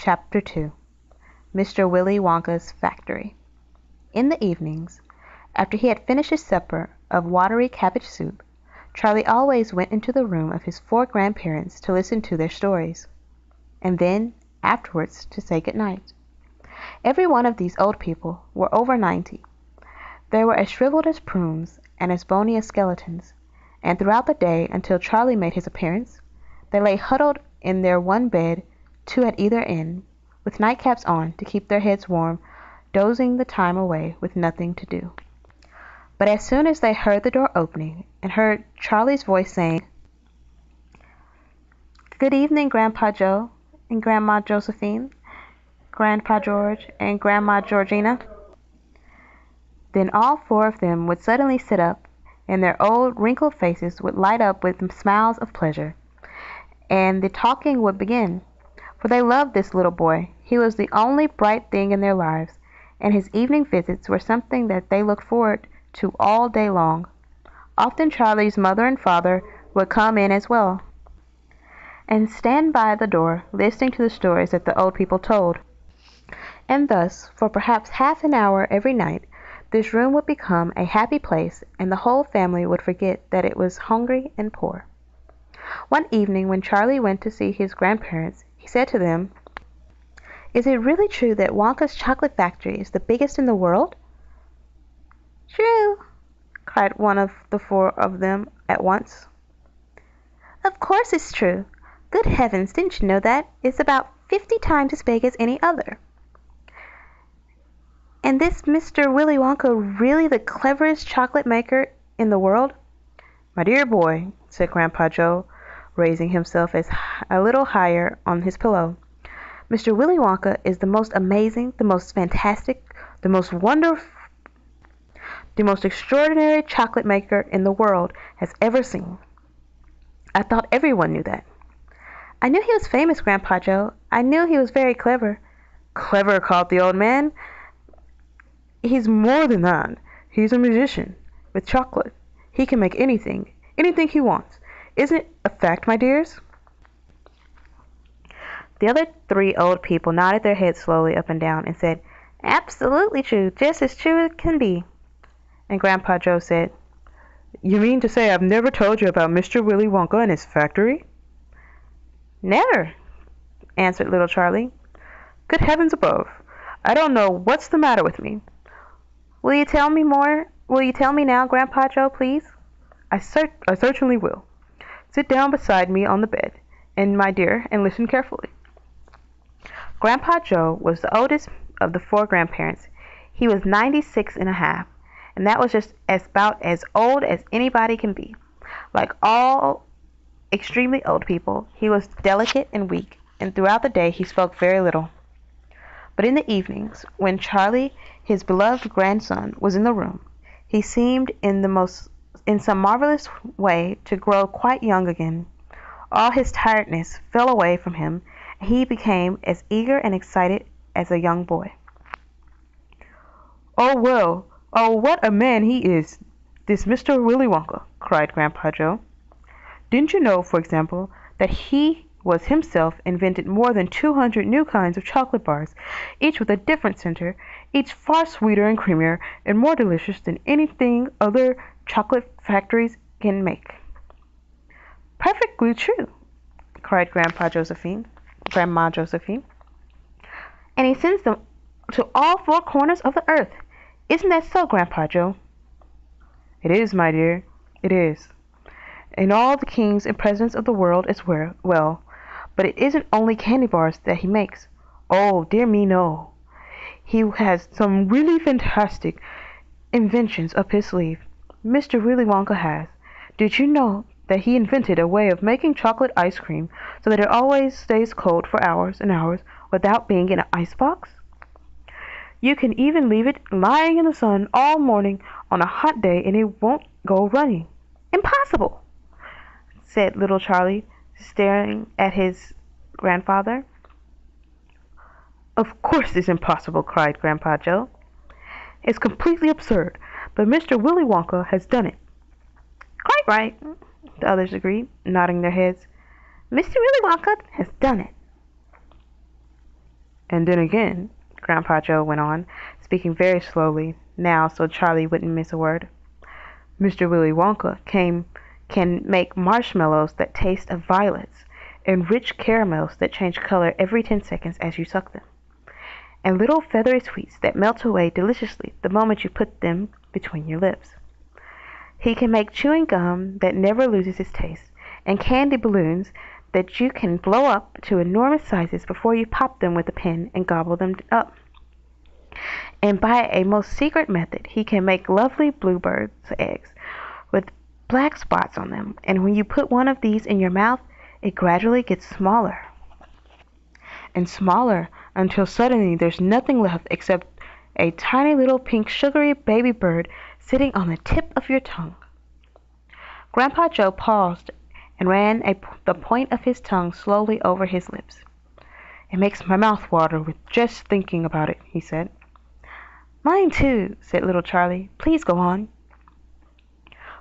Chapter 2 Mr. Willy Wonka's Factory In the evenings, after he had finished his supper of watery cabbage soup, Charlie always went into the room of his four grandparents to listen to their stories, and then, afterwards, to say good night. Every one of these old people were over 90. They were as shriveled as prunes and as bony as skeletons, and throughout the day until Charlie made his appearance, they lay huddled in their one bed, two at either end, with nightcaps on to keep their heads warm, dozing the time away with nothing to do. But as soon as they heard the door opening and heard Charlie's voice saying, "Good evening, Grandpa Joe and Grandma Josephine, Grandpa George and Grandma Georgina," then all four of them would suddenly sit up, and their old wrinkled faces would light up with smiles of pleasure, and the talking would begin. For they loved this little boy. He was the only bright thing in their lives, and his evening visits were something that they looked forward to all day long. Often Charlie's mother and father would come in as well, and stand by the door listening to the stories that the old people told. And thus, for perhaps half an hour every night, this room would become a happy place, and the whole family would forget that it was hungry and poor. One evening when Charlie went to see his grandparents, he said to them, "Is it really true that Wonka's chocolate factory is the biggest in the world?" "True!" cried one of the four of them at once. "Of course it's true! Good heavens, didn't you know that? It's about 50 times as big as any other." "And this Mr. Willy Wonka really the cleverest chocolate maker in the world?" "My dear boy," said Grandpa Joe, raising himself a little higher on his pillow, "Mr. Willy Wonka is the most amazing, the most fantastic, the most wonderful, the most extraordinary chocolate maker in the world has ever seen." "I thought everyone knew that." "I knew he was famous, Grandpa Joe. I knew he was very clever." "Clever!" called the old man. "He's more than that. He's a magician with chocolate. He can make anything he wants. Isn't it a fact, my dears?" The other three old people nodded their heads slowly up and down and said, "Absolutely true, just as true as can be." And Grandpa Joe said, "You mean to say I've never told you about Mr. Willy Wonka and his factory?" "Never," answered little Charlie. "Good heavens above! I don't know what's the matter with me." Will you tell me more? Will you tell me now, Grandpa Joe, please?" I certainly will. Sit down beside me on the bed, and my dear, and listen carefully." Grandpa Joe was the oldest of the four grandparents. He was 96 and a half, and that was just about as old as anybody can be. Like all extremely old people, he was delicate and weak, and throughout the day he spoke very little. But in the evenings, when Charlie, his beloved grandson, was in the room, he seemed in some marvelous way to grow quite young again. All his tiredness fell away from him, and he became as eager and excited as a young boy. "Oh, well, oh, what a man he is, this Mr. Willy Wonka!" cried Grandpa Joe. "Didn't you know, for example, that he was himself invented more than 200 new kinds of chocolate bars, each with a different center, each far sweeter and creamier and more delicious than anything other chocolate factories can make?" "Perfectly true!" cried Grandma Josephine. "And he sends them to all four corners of the earth. Isn't that so, Grandpa Joe?" "It is, my dear, it is. And all the kings and presidents of the world as well. But it isn't only candy bars that he makes. Oh, dear me, no. He has some really fantastic inventions up his sleeve. Mr. Willy Wonka has. Did you know that he invented a way of making chocolate ice cream so that it always stays cold for hours and hours without being in an ice box? You can even leave it lying in the sun all morning on a hot day and it won't go runny." "Impossible!" said little Charlie, staring at his grandfather. "Of course it's impossible," cried Grandpa Joe. "It's completely absurd, but Mr. Willy Wonka has done it." "Quite right," the others agreed, nodding their heads. "Mr. Willy Wonka has done it." And then again, Grandpa Joe went on, speaking very slowly now so Charlie wouldn't miss a word, Mr. Willy Wonka can make marshmallows that taste of violets, and rich caramels that change color every 10 seconds as you suck them, and little feathery sweets that melt away deliciously the moment you put them between your lips. He can make chewing gum that never loses its taste, and candy balloons that you can blow up to enormous sizes before you pop them with a pin and gobble them up. And by a most secret method he can make lovely bluebirds' eggs with black spots on them, and when you put one of these in your mouth it gradually gets smaller and smaller until suddenly there's nothing left except a tiny little pink sugary baby bird sitting on the tip of your tongue. Grandpa Joe paused and ran the point of his tongue slowly over his lips. It makes my mouth water with just thinking about it, he said. Mine too, said little Charlie. Please go on.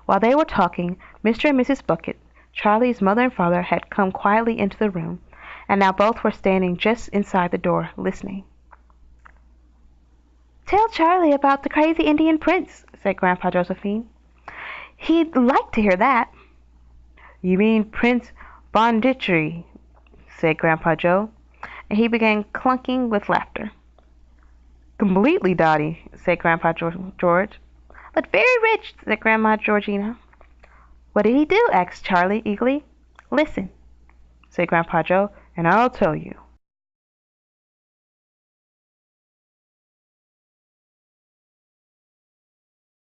While they were talking, Mr. and Mrs. Bucket, Charlie's mother and father, had come quietly into the room, and now both were standing just inside the door, listening. Tell Charlie about the crazy Indian prince, said Grandpa Josephine. He'd like to hear that. You mean Prince Bonditry, said Grandpa Joe, and he began clunking with laughter. Completely dotty, said Grandpa George. But very rich, said Grandma Georgina. What did he do? Asked Charlie eagerly. Listen, said Grandpa Joe, and I'll tell you.